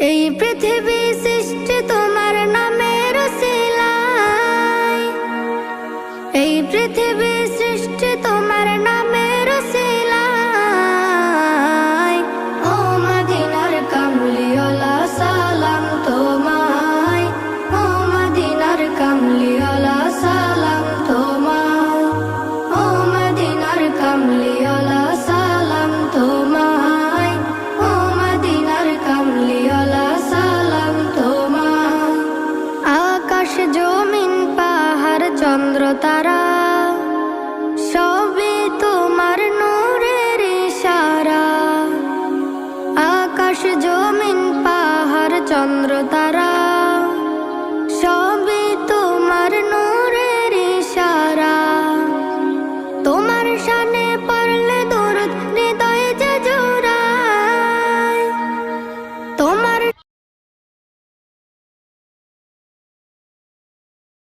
এই পৃথিবী সৃষ্টি তোমার নামের উসিলায়, এই পৃথিবী সৃষ্টি তোমার নামের উসিলায়। ও মদিনার কামলিওয়ালা সালাম তোমায়, ও মদিনার কামলিওয়ালা সালাম তোমায়, ও মদিনার কামলিওয়ালা সালাম তোমায়, ও মদিনার কামলিওয়ালা সালাম তোমায়। আকাশ জমিন পাহাড় চন্দ্র তারা সবই তোমার নূরের ইশারা। আকাশ জমিন পাহাড় চন্দ্র তারা